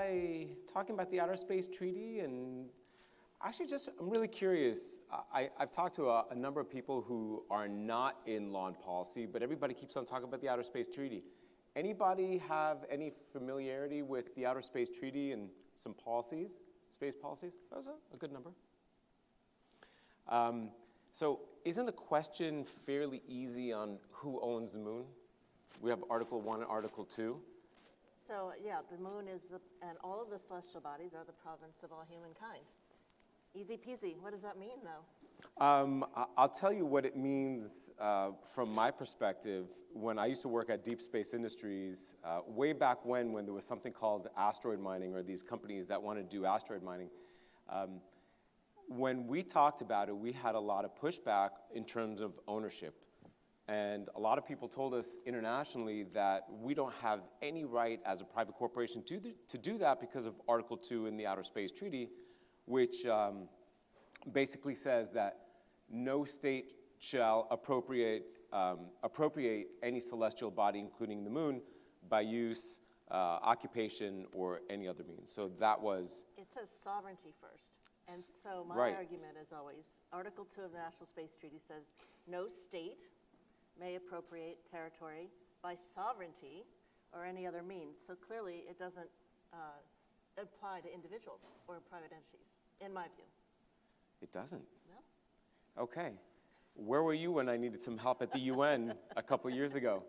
by talking about the Outer Space Treaty, and actually I'm really curious. I've talked to a number of people who are not in law and policy, but everybody keeps on talking about the Outer Space Treaty. Anybody have any familiarity with the Outer Space Treaty and some policies, space policies? That was a good number. So isn't the question fairly easy on who owns the moon? We have Article 1 and Article 2. So yeah, the moon is and all of the celestial bodies are the province of all humankind. Easy peasy. What does that mean, though? I'll tell you what it means from my perspective. When I used to work at Deep Space Industries, way back when there was something called asteroid mining, or these companies that wanted to do asteroid mining, when we talked about it, we had a lot of pushback in terms of ownership. And a lot of people told us internationally that we don't have any right as a private corporation to do that because of Article 2 in the Outer Space Treaty, which basically says that no state shall appropriate any celestial body, including the moon, by use, occupation, or any other means. So that was... It says sovereignty first. And so my argument is always, Article 2 of the National Space Treaty says no state may appropriate territory by sovereignty or any other means. So clearly it doesn't apply to individuals or private entities, in my view. It doesn't? No. Okay. Where were you when I needed some help at the UN a couple years ago?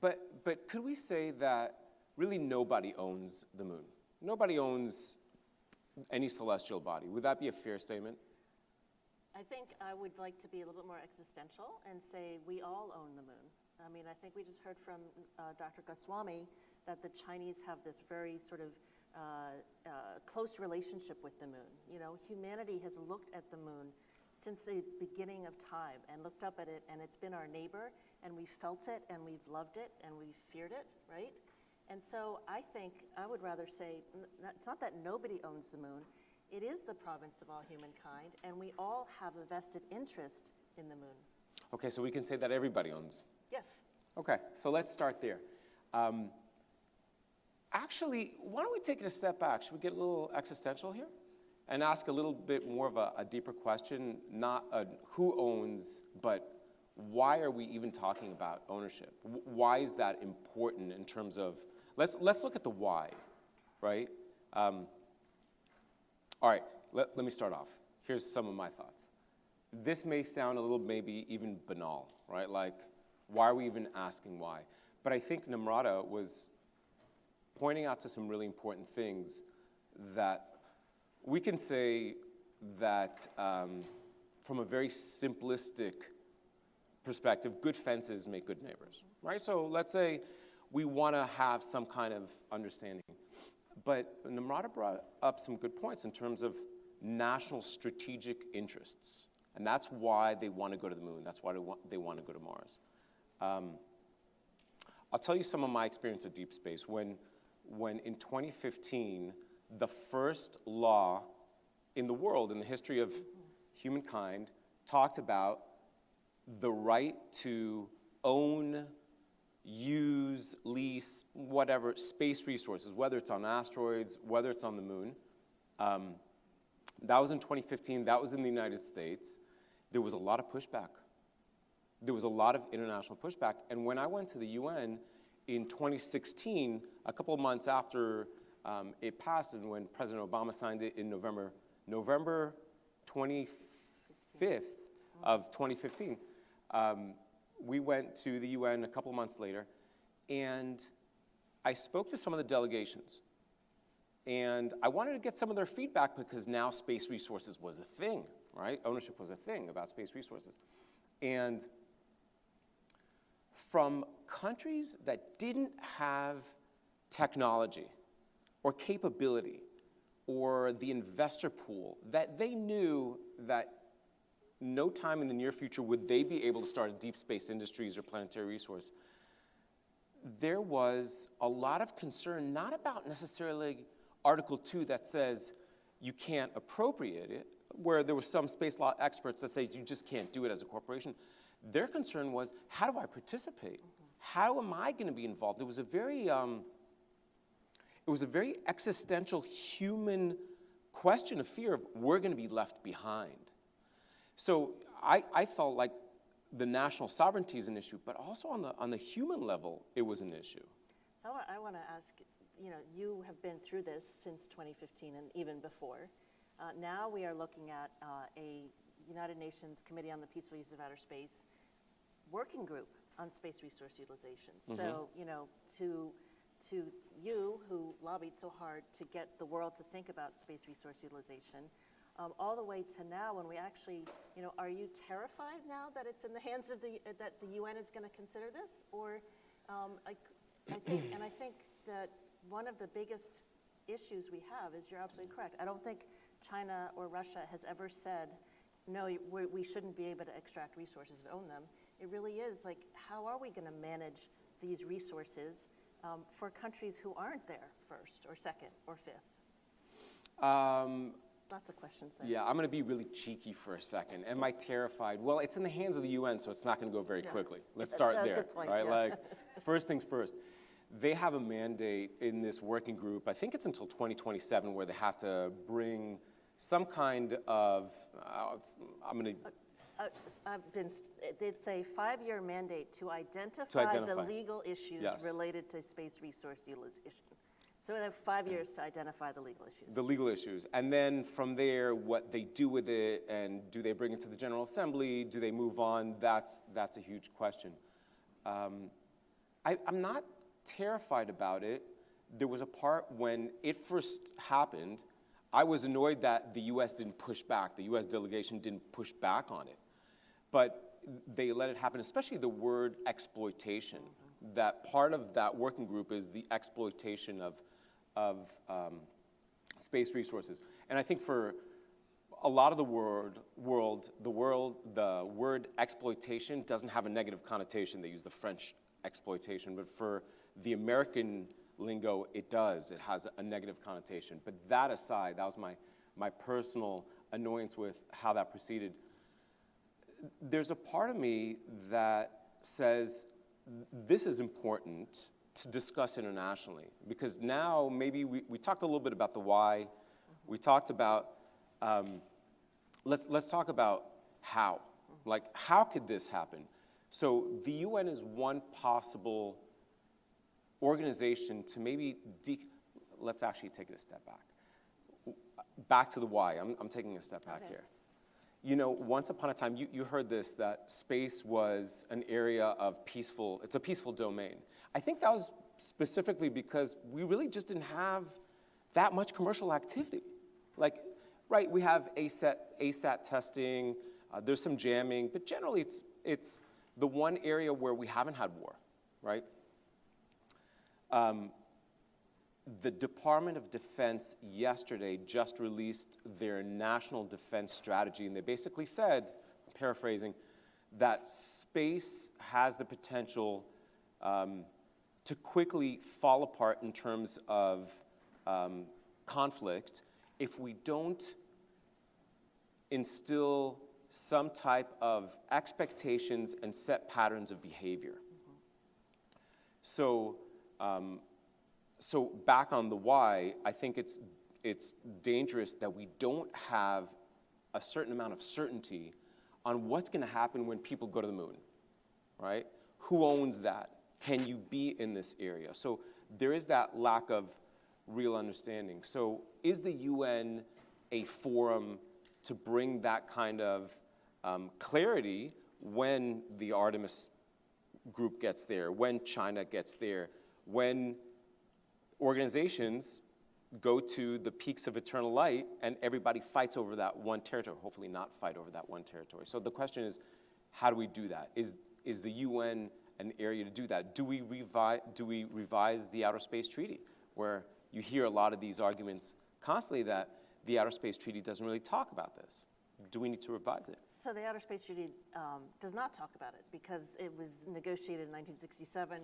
But could we say that really nobody owns the moon? Nobody owns any celestial body. Would that be a fair statement? I think I would like to be a little bit more existential and say we all own the moon. I mean, I think we just heard from Dr. Goswami that the Chinese have this very sort of close relationship with the moon. You know, humanity has looked at the moon since the beginning of time and looked up at it, and it's been our neighbor, and we've felt it, and we've loved it, and we've feared it, right? And so I think I would rather say it's not that nobody owns the moon. It is the province of all humankind, and we all have a vested interest in the moon. Okay, so we can say that everybody owns. Yes. Okay, so let's start there. Actually, why don't we take it a step back? Should we get a little existential here and ask a little bit more of a deeper question, not who owns, but why are we even talking about ownership? Why is that important in terms of, let's look at the why, right? All right, let me start off. Here's some of my thoughts. This may sound a little maybe even banal, right? Like, why are we even asking why? But I think Namrata was pointing out to some really important things that we can say that from a very simplistic perspective, good fences make good neighbors, right? So let's say we want to have some kind of understanding. But Namrata brought up some good points in terms of national strategic interests. And that's why they want to go to the moon. That's why they want to go to Mars. I'll tell you some of my experience at Deep Space. When in 2015, the first law in the world, in the history of humankind, talked about the right to own, use, lease, whatever, space resources, whether it's on asteroids, whether it's on the moon. That was in 2015. That was in the United States. There was a lot of pushback. There was a lot of international pushback. And when I went to the UN in 2016, a couple of months after it passed, and when President Obama signed it in November 25th of 2015, we went to the UN a couple of months later, and I spoke to some of the delegations. And I wanted to get some of their feedback because now space resources was a thing, right? Ownership was a thing about space resources. And from countries that didn't have technology or capability or the investor pool, that they knew that no time in the near future would they be able to start a deep space industries or planetary resource, there was a lot of concern, not about necessarily Article 2 that says you can't appropriate it, where there were some space law experts that say you just can't do it as a corporation. Their concern was, how do I participate? How am I going to be involved? It was a very, It was a very existential human question of fear of we're going to be left behind. So I felt like the national sovereignty is an issue, but also on the human level, it was an issue. So I want to ask, you have been through this since 2015 and even before. Now we are looking at a United Nations Committee on the Peaceful Use of Outer Space working group on space resource utilization. So, to you who lobbied so hard to get the world to think about space resource utilization, all the way to now when we actually, are you terrified now that it's in the hands of that the UN is going to consider this? Or I think that one of the biggest issues we have is, you're absolutely correct. I don't think China or Russia has ever said, no, we shouldn't be able to extract resources and own them. It really is like, how are we going to manage these resources for countries who aren't there first or second or fifth? Lots of questions there. Yeah, I'm going to be really cheeky for a second. Am I terrified? Well, it's in the hands of the UN, so it's not going to go very quickly. Let's start there, good point, right? yeah. Like, first things first. They have a mandate in this working group, I think it's until 2027, where they have to bring some kind of, It's a 5-year mandate to identify the legal issues related to space resource utilization. So they have 5 years to identify the legal issues. The legal issues. And then from there, what they do with it, and do they bring it to the General Assembly? Do they move on? That's a huge question. I'm not terrified about it. There was a part when it first happened, I was annoyed that the US didn't push back. The US delegation didn't push back on it. But they let it happen, especially the word exploitation. That part of that working group is the exploitation of space resources. And I think for a lot of the word exploitation doesn't have a negative connotation. They use the French exploitation, but for the American lingo, it does. It has a negative connotation. But that aside, that was my personal annoyance with how that proceeded. There's a part of me that says this is important to discuss internationally, because now maybe we talked a little bit about the why. We talked about, let's talk about how. Like, how could this happen? So the UN is one possible organization to maybe, let's actually take it a step back. Back to the why. I'm taking a step back here. Once upon a time, you heard this, that space was an area of it's a peaceful domain. I think that was specifically because we really just didn't have that much commercial activity. Like, right, we have ASAT testing, there's some jamming, but generally it's the one area where we haven't had war, right? The Department of Defense yesterday just released their national defense strategy, and they basically said, paraphrasing, that space has the potential to quickly fall apart in terms of conflict if we don't instill some type of expectations and set patterns of behavior. So back on the why, I think it's dangerous that we don't have a certain amount of certainty on what's going to happen when people go to the moon, right? Who owns that? Can you be in this area? So there is that lack of real understanding. So is the UN a forum to bring that kind of clarity when the Artemis group gets there, when China gets there, when organizations go to the peaks of eternal light and everybody fights over that one territory, hopefully not fight over that one territory. So the question is, how do we do that? Is the UN an area to do that? Do we revise the Outer Space Treaty, where you hear a lot of these arguments constantly that the Outer Space Treaty doesn't really talk about this? Do we need to revise it? So the Outer Space Treaty does not talk about it because it was negotiated in 1967,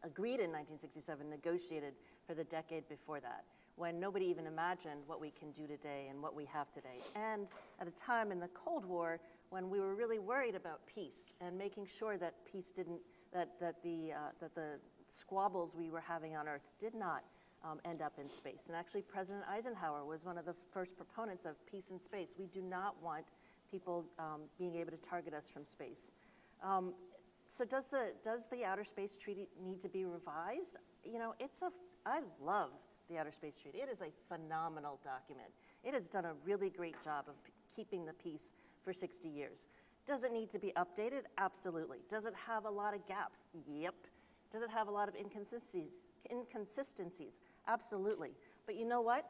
agreed in 1967, negotiated for the decade before that, when nobody even imagined what we can do today and what we have today. And at a time in the Cold War when we were really worried about peace and making sure that peace didn't, that the squabbles we were having on Earth did not end up in space. And actually, President Eisenhower was one of the first proponents of peace in space. We do not want people being able to target us from space. So does the Outer Space Treaty need to be revised? You know, I love the Outer Space Treaty. It is a phenomenal document. It has done a really great job of keeping the peace for 60 years. Does it need to be updated? Absolutely. Does it have a lot of gaps? Yep. Does it have a lot of inconsistencies? Absolutely. But you know what?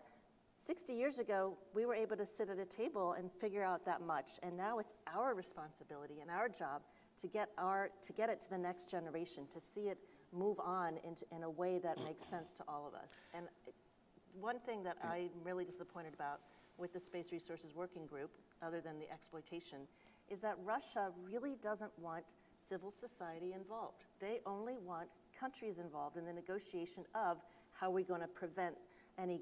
60 years ago, we were able to sit at a table and figure out that much, and now it's our responsibility and our job to get it to the next generation, to see it move on in a way that makes sense to all of us. And one thing that I'm really disappointed about with the Space Resources Working Group, other than the exploitation, is that Russia really doesn't want civil society involved. They only want countries involved in the negotiation of how we're going to prevent any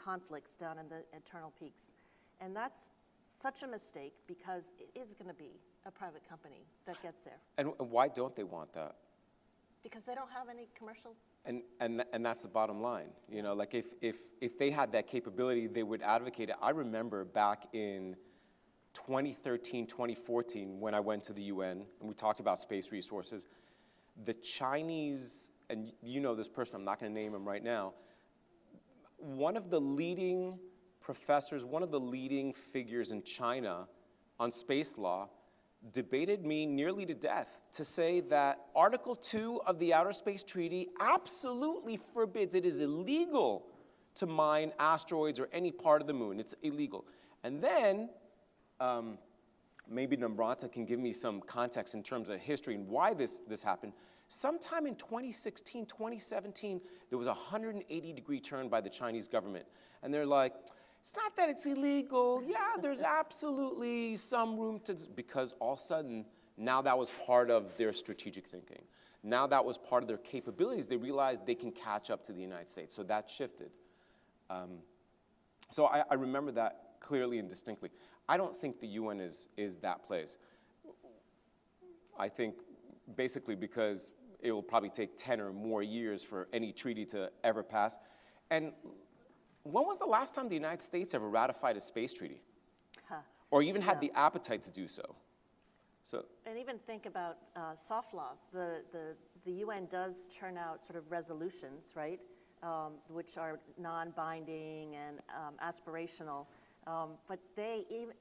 conflicts down in the internal peaks. And that's such a mistake because it is going to be a private company that gets there. And why don't they want that? Because they don't have any commercial. And that's the bottom line. You know, like if they had that capability, they would advocate it. I remember back in 2013, 2014, when I went to the UN and we talked about space resources, the Chinese, and you know this person, I'm not going to name him right now, one of the leading professors, one of the leading figures in China on space law debated me nearly to death to say that Article 2 of the Outer Space Treaty absolutely forbids, it is illegal to mine asteroids or any part of the moon. It's illegal. And then, maybe Namrata can give me some context in terms of history and why this happened. Sometime in 2016, 2017, there was a 180-degree turn by the Chinese government. And they're like, it's not that it's illegal. Yeah, there's absolutely some room to, because all of a sudden, now that was part of their strategic thinking. Now that was part of their capabilities. They realized they can catch up to the United States. So that shifted. So I remember that clearly and distinctly. I don't think the UN is that place. I think basically because it will probably take 10 or more years for any treaty to ever pass. And when was the last time the United States ever ratified a space treaty? Or even had the appetite to do so? And even think about soft law. The UN does churn out sort of resolutions, right, which are non-binding and aspirational. But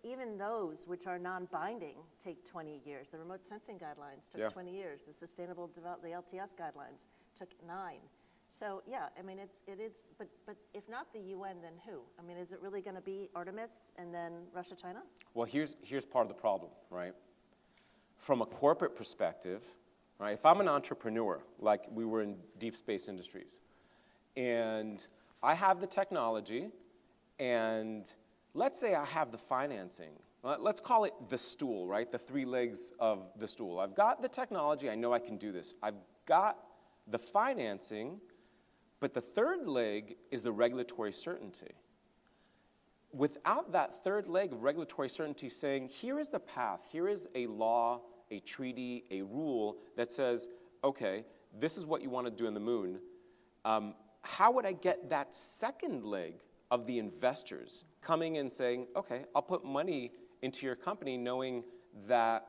even those which are non-binding take 20 years. The remote sensing guidelines took 20 years. The sustainable development, the LTS guidelines took 9. So yeah, I mean it is. But if not the UN, then who? I mean, is it really going to be Artemis and then Russia, China? Well, here's part of the problem, right? From a corporate perspective, right? If I'm an entrepreneur, like we were in Deep Space Industries, and I have the technology, and let's say I have the financing. Let's call it the stool, right? The 3 legs of the stool. I've got the technology. I know I can do this. I've got the financing, but the 3rd leg is the regulatory certainty. Without that 3rd leg of regulatory certainty saying, here is the path, here is a law, a treaty, a rule that says, okay, this is what you want to do in the moon, how would I get that 2nd leg of the investors coming and saying, okay, I'll put money into your company knowing that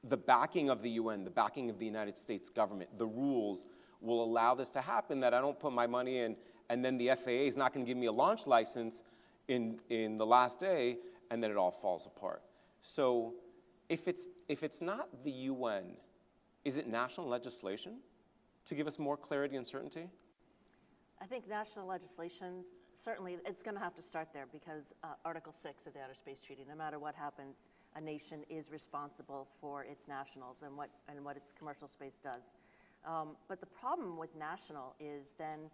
the backing of the UN, the backing of the United States government, the rules will allow this to happen, that I don't put my money in and then the FAA is not going to give me a launch license in the last day and then it all falls apart. So if it's not the UN, is it national legislation to give us more clarity and certainty? I think national legislation, certainly it's going to have to start there because Article 6 of the Outer Space Treaty, no matter what happens, a nation is responsible for its nationals and what its commercial space does. But the problem with national is then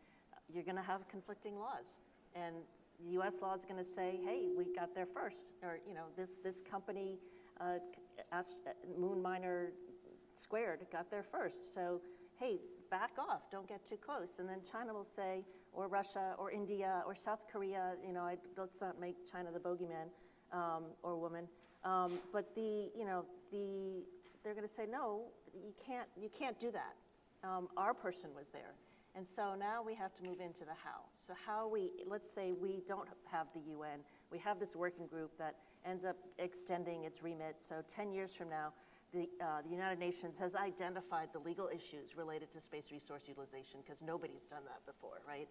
you're going to have conflicting laws. And the U.S. law is going to say, hey, we got there first. Or, you know, this company, Moon Miner Squared, got there first. So, hey, back off, don't get too close. And then China will say, or Russia, or India, or South Korea, you know, let's not make China the bogeyman or woman. But they're going to say, no, you can't do that. Our person was there. And so now we have to move into the how. So how let's say we don't have the UN, we have this working group that ends up extending its remit. So 10 years from now, the United Nations has identified the legal issues related to space resource utilization, because nobody's done that before, right?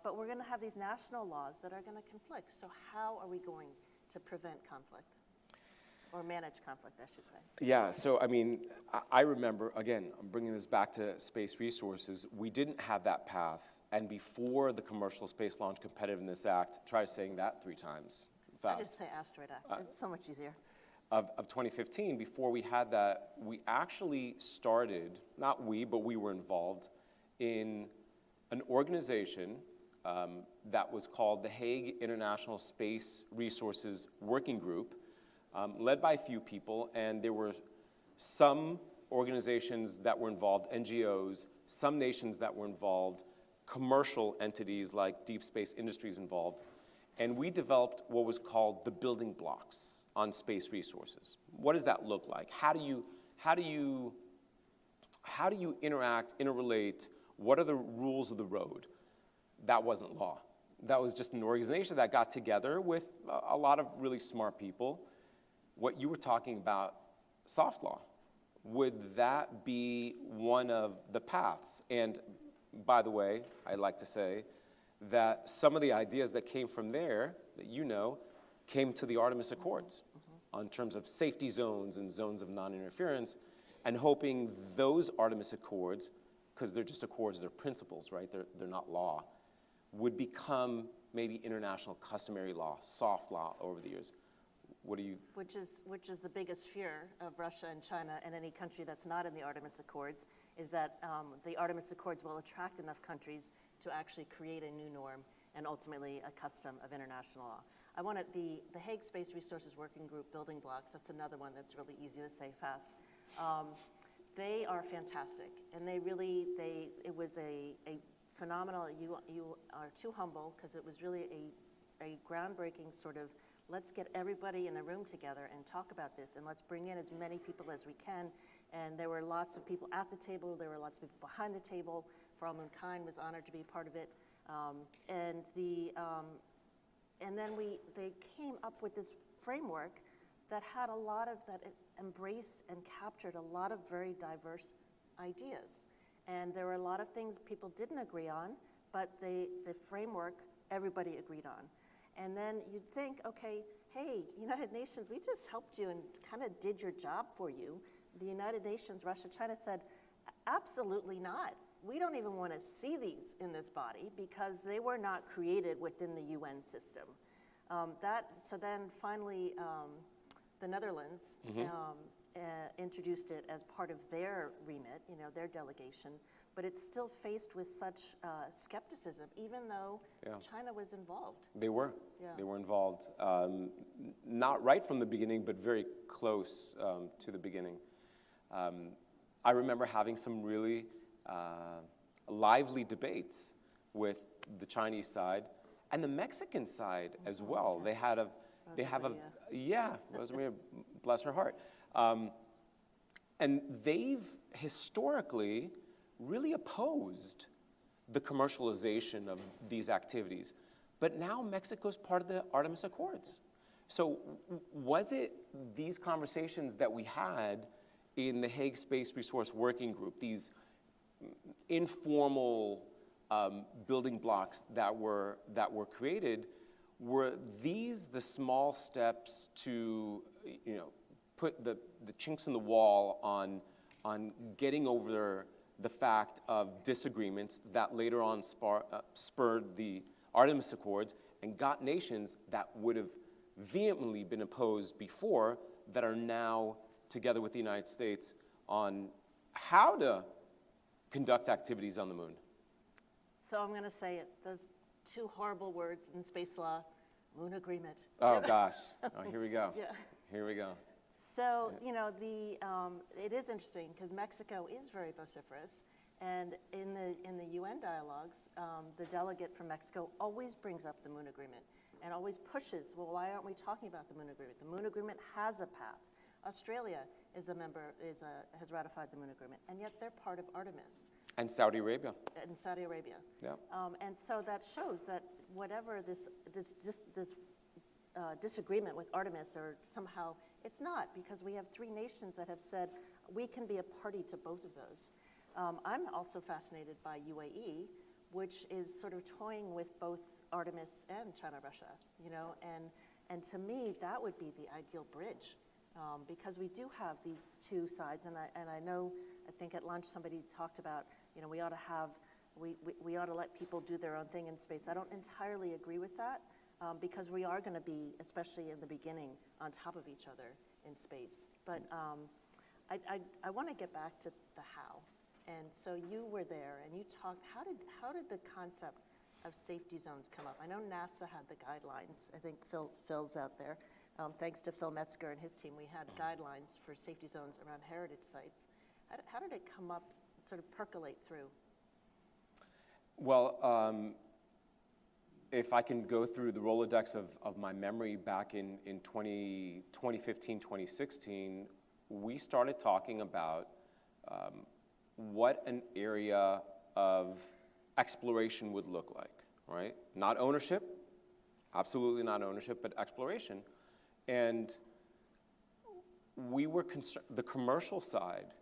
But we're going to have these national laws that are going to conflict. So how are we going to prevent conflict? Or manage conflict, I should say. Yeah, so I mean, I remember, again, I'm bringing this back to space resources, we didn't have that path, and before the Commercial Space Launch Competitiveness Act, try saying that 3 times fast. I just say Asteroid Act, it's so much easier. Of 2015, before we had that, we actually started, not we, but we were involved in an organization that was called the Hague International Space Resources Working Group, led by a few people, and there were some organizations that were involved, NGOs, some nations that were involved, commercial entities like Deep Space Industries involved, and we developed what was called the building blocks on space resources. What does that look like? How do you interact, interrelate? What are the rules of the road? That wasn't law. That was just an organization that got together with a lot of really smart people. What you were talking about, soft law, would that be one of the paths? And by the way, I'd like to say that some of the ideas that came from there, that you know, came to the Artemis Accords on terms of safety zones and zones of non-interference, and hoping those Artemis Accords, because they're just accords, they're principles, right? They're not law, would become maybe international customary law, soft law over the years. What do you? Which is the biggest fear of Russia and China and any country that's not in the Artemis Accords, is that the Artemis Accords will attract enough countries to actually create a new norm and ultimately a custom of international law. I wanted the Hague Space Resources Working Group building blocks. That's another one that's really easy to say fast. They are fantastic, and it was a phenomenal. You are too humble, because it was really a groundbreaking sort of, let's get everybody in a room together and talk about this, and let's bring in as many people as we can. And there were lots of people at the table, there were lots of people behind the table. For All Mankind was honored to be part of it. And then they came up with this framework that had that embraced and captured a lot of very diverse ideas. And there were a lot of things people didn't agree on, but the framework everybody agreed on. And then you'd think, okay, hey, United Nations, we just helped you and kind of did your job for you. The United Nations, Russia, China said, absolutely not. We don't even want to see these in this body, because they were not created within the UN system. So then finally, the Netherlands introduced it as part of their remit, their delegation, but it's still faced with such skepticism, even though China was involved. They were. Yeah. They were involved. Not right from the beginning, but very close to the beginning. I remember having some really lively debates with the Chinese side and the Mexican side as well. They have Rosa, bless her heart. And they've historically really opposed the commercialization of these activities. But now Mexico's part of the Artemis Accords. So was it these conversations that we had in the Hague Space Resource Working Group, these informal building blocks that were created, were these the small steps to put the chinks in the wall on getting over the fact of disagreements that later on spurred the Artemis Accords and got nations that would have vehemently been opposed before, that are now together with the United States on how to conduct activities on the moon? So I'm going to say it. Those 2 horrible words in space law, moon agreement. Oh gosh, here we go. Yeah. Here we go. So, it is interesting, because Mexico is very vociferous, and in the UN dialogues, the delegate from Mexico always brings up the moon agreement and always pushes, well, why aren't we talking about the moon agreement? The moon agreement has a path. Australia is a member, has ratified the moon agreement, and yet they're part of Artemis. And Saudi Arabia. in Saudi Arabia. Yeah. And so that shows that whatever this disagreement with Artemis, or somehow it's not, because we have 3 nations that have said we can be a party to both of those. I'm also fascinated by UAE, which is sort of toying with both Artemis and China-Russia, you know, and to me that would be the ideal bridge, because we do have these 2 sides, and I know, I think at lunch somebody talked about, you know, we ought to let people do their own thing in space. I don't entirely agree with that, because we are going to be, especially in the beginning, on top of each other in space. But I want to get back to the how. And so you were there, and you talked. How did the concept of safety zones come up? I know NASA had the guidelines. I think Phil's out there. Thanks to Phil Metzger and his team, we had guidelines for safety zones around heritage sites. How did it come up, sort of percolate through? Well, if I can go through the Rolodex of my memory back in 2015, 2016, we started talking about what an area of exploration would look like, right? Not ownership, absolutely not ownership, but exploration. And we were concerned, the commercial side,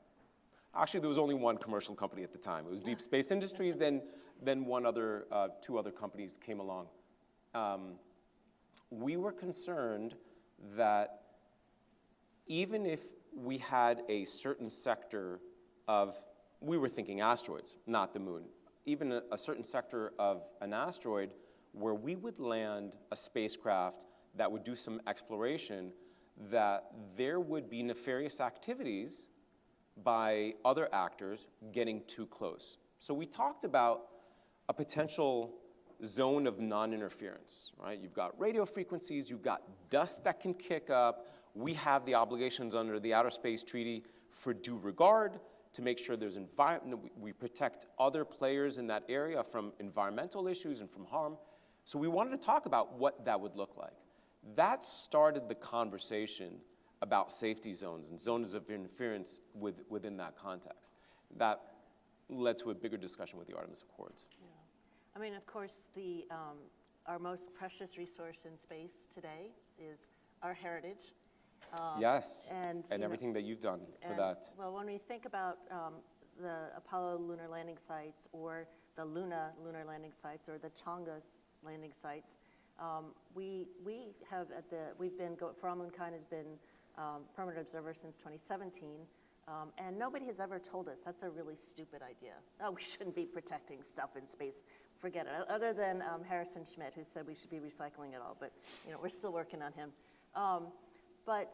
actually there was only one commercial company at the time. It was Deep Space Industries, then 2 other companies came along. We were concerned that even if we had a certain sector of, we were thinking asteroids, not the moon, even a certain sector of an asteroid where we would land a spacecraft that would do some exploration, that there would be nefarious activities by other actors getting too close. So we talked about a potential zone of non-interference, right? You've got radio frequencies, you've got dust that can kick up. We have the obligations under the Outer Space Treaty for due regard, to make sure there's we protect other players in that area from environmental issues and from harm. So we wanted to talk about what that would look like. That started the conversation about safety zones and zones of interference within that context. That led to a bigger discussion with the Artemis Accords. Yeah. I mean, of course, our most precious resource in space today is our heritage. Yes, and you know, everything that you've done for that. Well, when we think about the Apollo lunar landing sites, or the Luna lunar landing sites, or the Chang'e landing sites, Frauenstein has been permanent observer since 2017, and nobody has ever told us that's a really stupid idea. Oh, we shouldn't be protecting stuff in space. Forget it. Other than Harrison Schmitt, who said we should be recycling it all, but you know, we're still working on him. But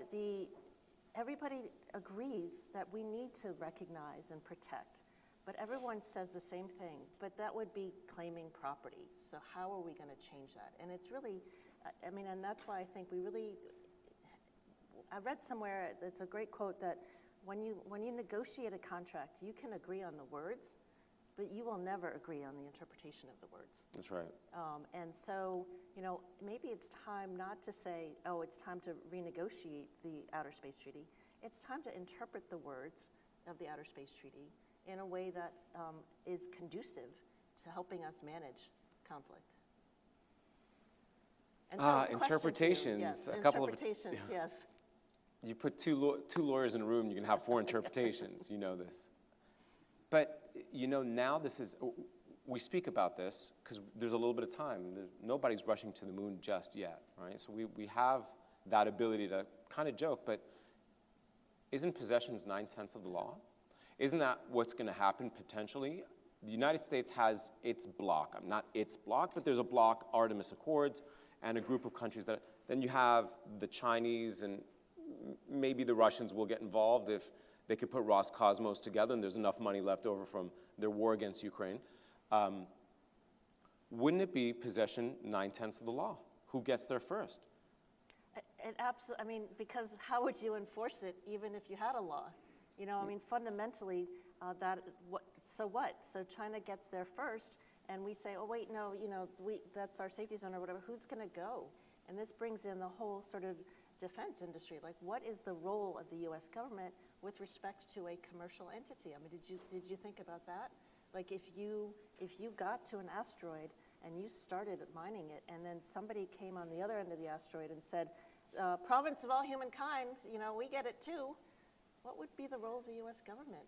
everybody agrees that we need to recognize and protect, but everyone says the same thing, but that would be claiming property. So how are we going to change that? And it's really, I mean, and that's why I think I read somewhere, it's a great quote, that when you negotiate a contract, you can agree on the words, but you will never agree on the interpretation of the words. That's right. And so, you know, maybe it's time not to say, oh, it's time to renegotiate the Outer Space Treaty. It's time to interpret the words of the Outer Space Treaty in a way that is conducive to helping us manage conflict. And so interpretations. Yes, a couple interpretations, of, yes. You put two lawyers in a room, you can have 4 interpretations. You know this. But, you know, now we speak about this because there's a little bit of time. Nobody's rushing to the moon just yet, right? So we have that ability to kind of joke, but isn't possessions 9/10 of the law? Isn't that what's going to happen potentially? The United States has its block. Not its block, but there's a block, Artemis Accords, and a group of countries that, then you have the Chinese, and maybe the Russians will get involved if they could put Roscosmos together and there's enough money left over from their war against Ukraine. Wouldn't it be possession 9/10 of the law? Who gets there first? It absolutely, I mean, because how would you enforce it even if you had a law? You know, I mean, fundamentally, so what? So China gets there first, and we say, oh, wait, no, you know, that's our safety zone or whatever. Who's going to go? And this brings in the whole sort of defense industry. Like, what is the role of the U.S. government with respect to a commercial entity? I mean, did you think about that? Like if you got to an asteroid and you started mining it, and then somebody came on the other end of the asteroid and said, province of all humankind, we get it too, what would be the role of the U.S. government?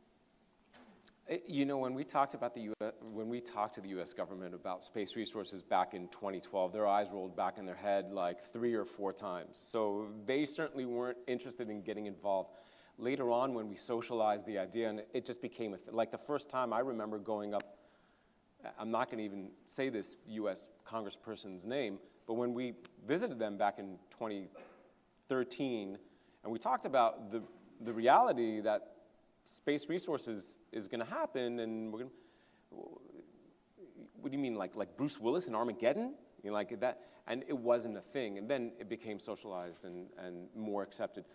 When we talked to the U.S. government about space resources back in 2012, their eyes rolled back in their head like 3 or 4 times. So they certainly weren't interested in getting involved. Later on, when we socialized the idea, and it just became like the first time I remember going up, I'm not going to even say this U.S. congressperson's name, but when we visited them back in 2013, and we talked about the reality that space resources is going to happen, and we're going to, what do you mean, like Bruce Willis in Armageddon? Like that, and it wasn't a thing, and then it became socialized and more accepted.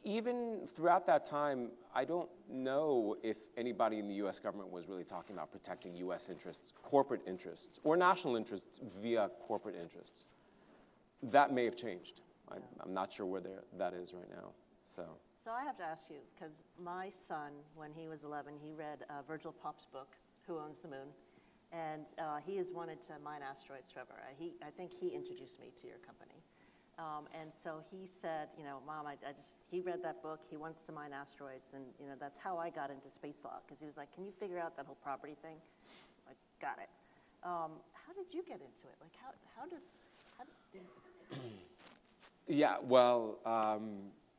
Even throughout that time, I don't know if anybody in the U.S. government was really talking about protecting U.S. interests, corporate interests, or national interests via corporate interests. That may have changed. I'm not sure where that is right now. So I have to ask you, because my son, when he was 11, he read Virgil Pop's book, Who Owns the Moon? And he has wanted to mine asteroids forever. I think he introduced me to your company. And so he said, Mom, he read that book, he wants to mine asteroids, and that's how I got into space law, because he was like, can you figure out that whole property thing? Like, got it. How did you get into it? Like, how did Yeah, well,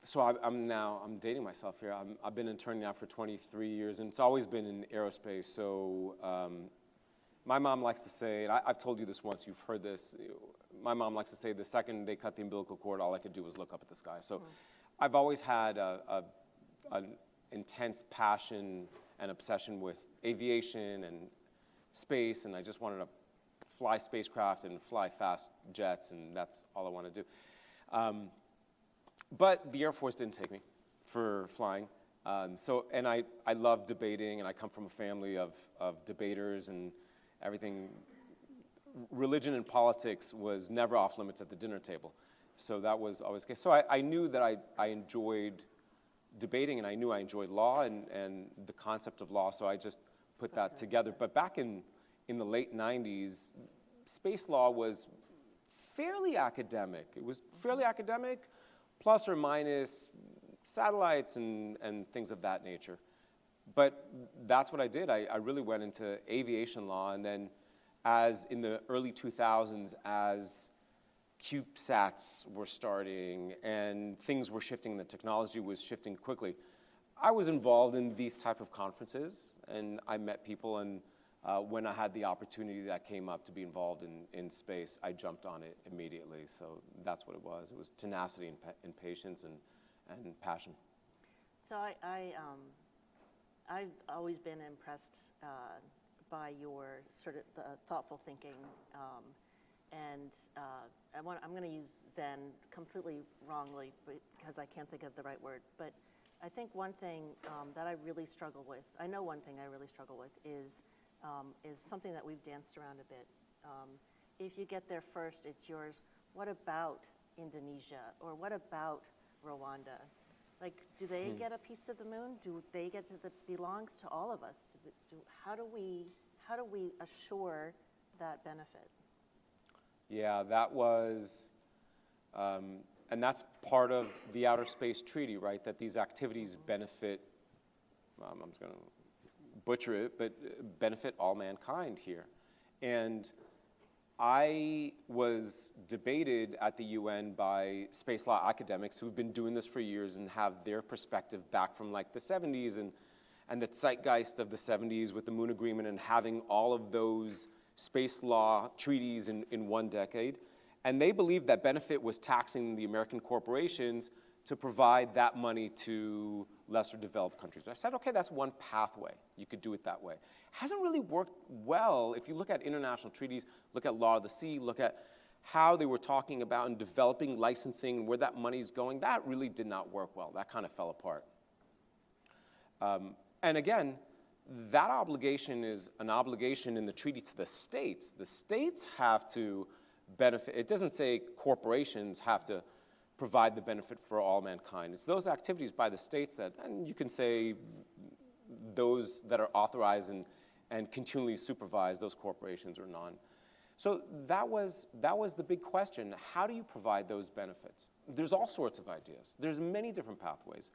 so I'm dating myself here. I've been an attorney now for 23 years, and it's always been in aerospace. So my mom likes to say, and I've told you this once, you've heard this, my mom likes to say the second they cut the umbilical cord, all I could do was look up at the sky. So I've always had an intense passion and obsession with aviation and space, and I just wanted to fly spacecraft and fly fast jets, and that's all I want to do. But the Air Force didn't take me for flying. And I love debating, and I come from a family of debaters and everything. Religion and politics was never off limits at the dinner table. So that was always the case. So I knew that I enjoyed debating, and I knew I enjoyed law and the concept of law, so I just put that together. But back in the late 90s, space law was fairly academic. It was fairly academic, plus or minus satellites and things of that nature. But that's what I did. I really went into aviation law, and then as in the early 2000s, as CubeSats were starting and things were shifting, the technology was shifting quickly, I was involved in these type of conferences, and I met people, and when I had the opportunity that came up to be involved in space, I jumped on it immediately. So that's what it was. It was tenacity and patience and passion. So I've always been impressed by your sort of thoughtful thinking, and I'm going to use Zen completely wrongly because I can't think of the right word. But I think one thing that I really struggle with, I know one thing I really struggle with is something that we've danced around a bit. If you get there first, it's yours. What about Indonesia, or what about Rwanda? Like, do they get a piece of the moon? Do they get to belongs to all of us? How do we assure that benefit? Yeah, that was, and that's part of the Outer Space Treaty, right? That these activities benefit. I'm just going to butcher it, but benefit all mankind here. And I was debated at the UN by space law academics who've been doing this for years and have their perspective back from like the 70s and the zeitgeist of the 70s with the Moon Agreement and having all of those space law treaties in one decade. And they believed that benefit was taxing the American corporations to provide that money to lesser developed countries. I said, okay, that's one pathway. You could do it that way. Hasn't really worked well. If you look at international treaties, look at Law of the Sea, look at how they were talking about and developing licensing and where that money's going, that really did not work well. That kind of fell apart. And again, that obligation is an obligation in the treaty to the states. The states have to benefit. It doesn't say corporations have to provide the benefit for all mankind. It's those activities by the states that, and you can say those that are authorized and continually supervise those corporations or none. So that was the big question. How do you provide those benefits? There's all sorts of ideas. There's many different pathways.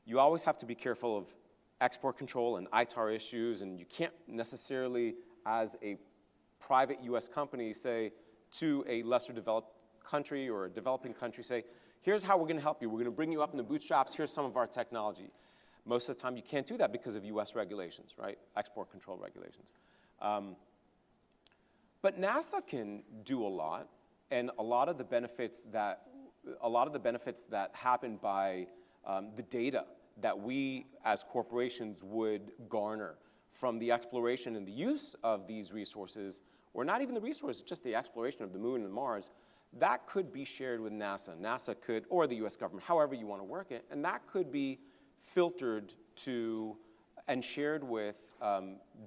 You always have to be careful of export control and ITAR issues, and you can't necessarily, as a private US company, say to a lesser developed country or a developing country, say, here's how we're gonna help you. We're gonna bring you up in the bootstraps. Here's some of our technology. Most of the time you can't do that because of US regulations, right? Export control regulations. But NASA can do a lot, and a lot of the benefits that happen by the data that we as corporations would garner from the exploration and the use of these resources, or not even the resources, just the exploration of the moon and Mars, that could be shared with NASA. NASA could, or the US government, however you want to work it, and that could be filtered to and shared with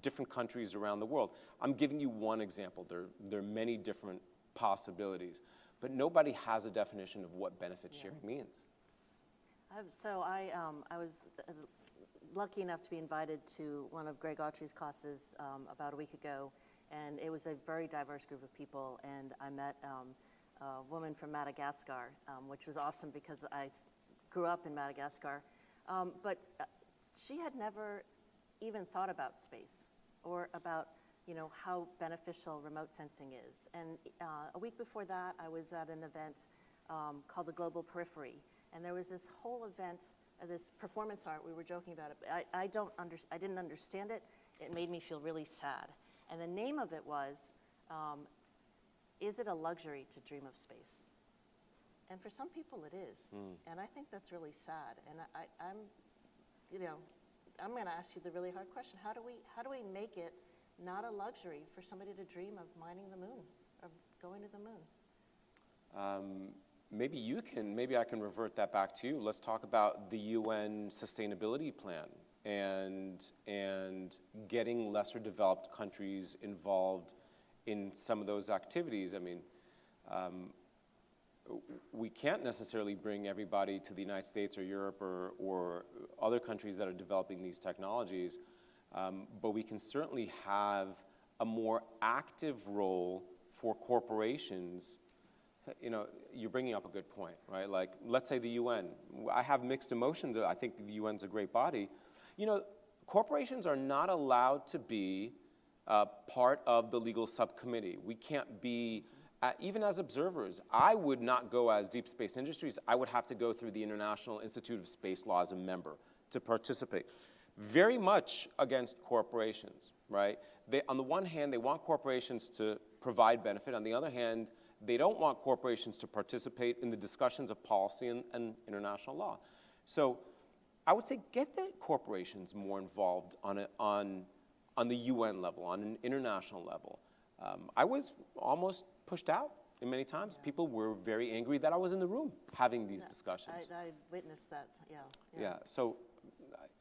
different countries around the world. I'm giving you one example. There are many different possibilities, but nobody has a definition of what benefit sharing means. I was lucky enough to be invited to one of Greg Autry's classes about a week ago, and it was a very diverse group of people, and I met a woman from Madagascar, which was awesome because I grew up in Madagascar, but she had never even thought about space or about how beneficial remote sensing is. And a week before that, I was at an event called the Global Periphery, and there was this whole event, this performance art. We were joking about it. I didn't understand it. It made me feel really sad. And the name of it was, "Is it a luxury to dream of space?" And for some people, it is. And I think that's really sad. And I'm going to ask you the really hard question: How do we make it not a luxury for somebody to dream of mining the moon, of going to the moon? Maybe I can revert that back to you. Let's talk about the UN Sustainability Plan and getting lesser developed countries involved in some of those activities. I mean, we can't necessarily bring everybody to the United States or Europe or other countries that are developing these technologies, but we can certainly have a more active role for corporations. You're bringing up a good point, right? Like, let's say the UN. I have mixed emotions. I think the UN's a great body. Corporations are not allowed to be part of the legal subcommittee. We can't be, even as observers, I would not go as Deep Space Industries. I would have to go through the International Institute of Space Law as a member to participate. Very much against corporations, right? On the one hand, they want corporations to provide benefit. On the other hand, they don't want corporations to participate in the discussions of policy and international law. So I would say get the corporations more involved on the UN level, on an international level. I was almost pushed out in many times. Yeah. People were very angry that I was in the room having these discussions. I witnessed that, Yeah, so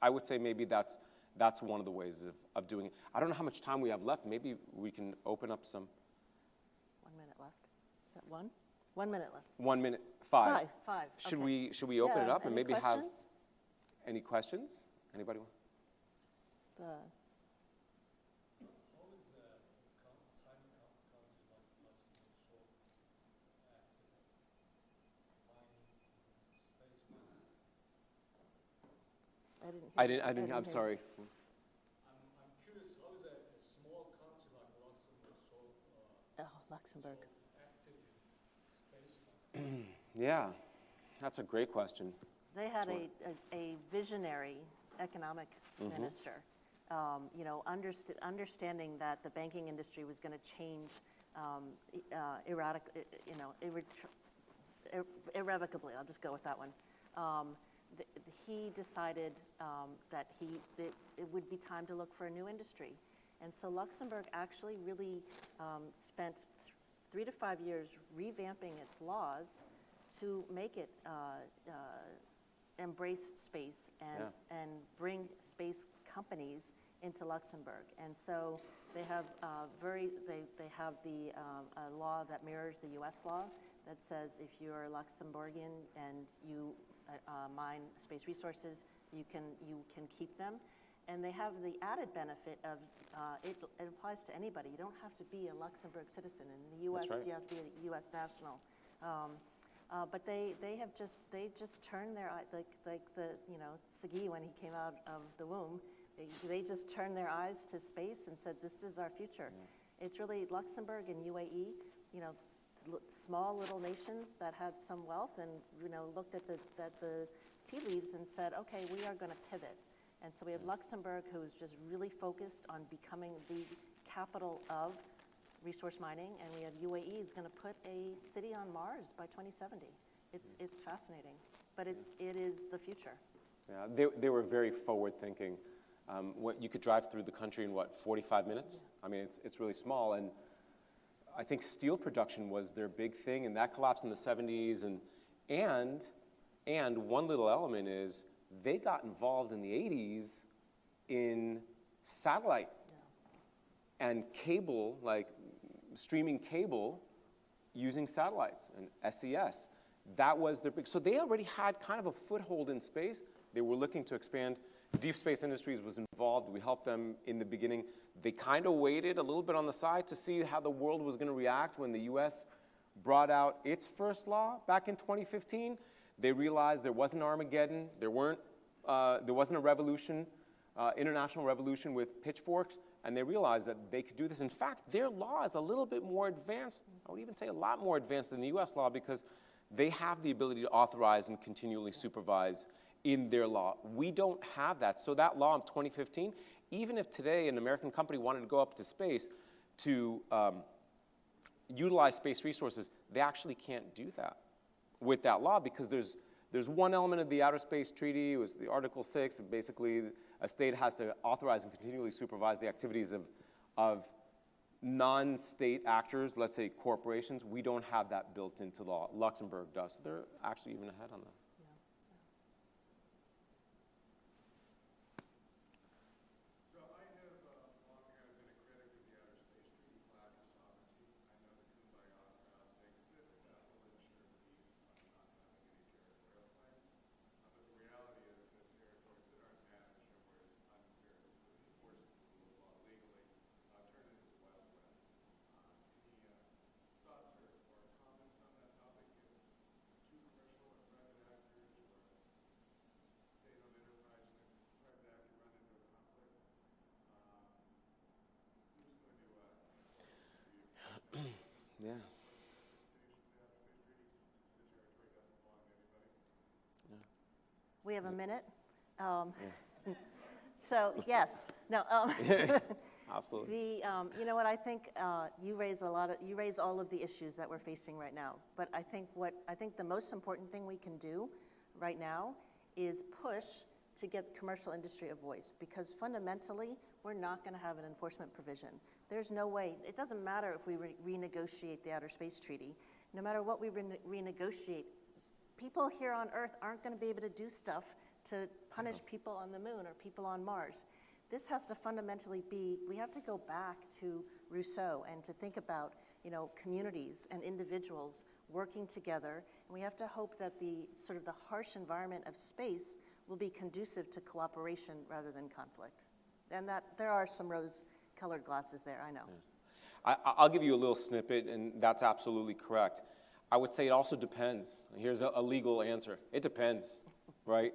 I would say maybe that's one of the ways of doing it. I don't know how much time we have left. Maybe we can open up some. 1 minute left. Is that one? 1 minute left. 1 minute, five. Five. Should we open it up and maybe questions? have any questions? Anybody want? I didn't. I'm sorry. I'm curious, how is a small country like Luxembourg Luxembourg. active in space? Yeah, that's a great question. They had a visionary economic minister, understanding that the banking industry was going to change irrevocably. I'll just go with that one. He decided that it would be time to look for a new industry. And so Luxembourg actually really spent 3 to 5 years revamping its laws to make it embrace space and bring space companies into Luxembourg. And so they have they have the a law that mirrors the U.S. law that says if you're Luxembourgian and you mine space resources, you can keep them. And they have the added benefit of, it applies to anybody. You don't have to be a Luxembourg citizen. In the U.S., That's right. you have to be a U.S. national. But they just turned their eye, like the, Sagi, when he came out of the womb, they just turned their eyes to space and said, this is our future. Yeah. It's really Luxembourg and UAE, small little nations that had some wealth and, looked at the tea leaves and said, okay, we are going to pivot. And so we have Luxembourg, who is just really focused on becoming the capital of resource mining, and we have UAE is going to put a city on Mars by 2070. It's fascinating, but it is the future. Yeah, they were very forward-thinking. You could drive through the country in, 45 minutes? I mean, it's really small, and I think steel production was their big thing, and that collapsed in the 70s, and one little element is they got involved in the 80s in satellite and cable, like streaming cable using satellites and SES. That was their big, so they already had kind of a foothold in space. They were looking to expand. Deep Space Industries was involved. We helped them in the beginning. They kind of waited a little bit on the side to see how the world was going to react when the US brought out its first law back in 2015. They realized there wasn't Armageddon. There wasn't a revolution, international revolution with pitchforks, and they realized that they could do this. In fact, their law is a little bit more advanced. I would even say a lot more advanced than the US law, because they have the ability to authorize and continually supervise in their law. We don't have that. So that law of 2015, even if today an American company wanted to go up to space to utilize space resources, they actually can't do that with that law, because there's one element of the Outer Space Treaty, it was the Article 6, that basically a state has to authorize and continually supervise the activities of non-state actors, let's say corporations. We don't have that built into law. Luxembourg does. So they're actually even ahead on that. So I have long kind of been a critic of the Outer Space Treaty's lack of sovereignty. I know the Kumbaya crowd thinks that that will ensure peace by not having any territorial claims. But the reality is that territories that aren't managed or where it's unclear who enforces the rule of law legally turn into the Wild West. Any thoughts or comments on that topic? If two commercial or private actors or state-owned enterprise and a private actor run into a conflict, who's going to enforce this view? Yeah. We have a minute. So yes, no. Absolutely. You know what, I think you raise all of the issues that we're facing right now. But I think the most important thing we can do right now is push to get the commercial industry a voice, because fundamentally we're not going to have an enforcement provision. There's no way. It doesn't matter if we renegotiate the Outer Space Treaty. No matter what we renegotiate, people here on Earth aren't going to be able to do stuff to punish people on the moon or people on Mars. This has to fundamentally be, we have to go back to Rousseau and to think about, communities and individuals working together. And we have to hope that the sort of the harsh environment of space will be conducive to cooperation rather than conflict. And that there are some rose-colored glasses there, I know. Yeah. I'll give you a little snippet, and that's absolutely correct. I would say it also depends. Here's a legal answer. It depends, right?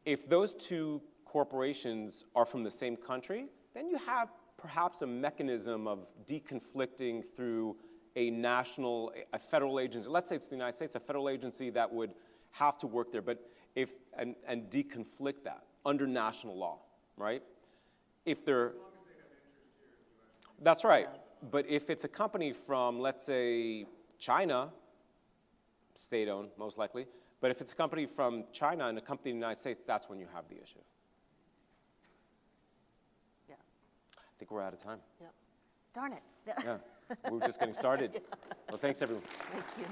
If those two corporations are from the same country, then you have perhaps a mechanism of deconflicting through a federal agency. Let's say it's the United States, a federal agency that would have to work there, and deconflict that under national law, right? If they're, that's right. But if it's a company from, let's say, China, state-owned, most likely. But if it's a company from China and a company in the United States, that's when you have the issue. Yeah. I think we're out of time. Yeah. Darn it. Yeah. We're just getting started. Well, thanks, everyone. Thank you.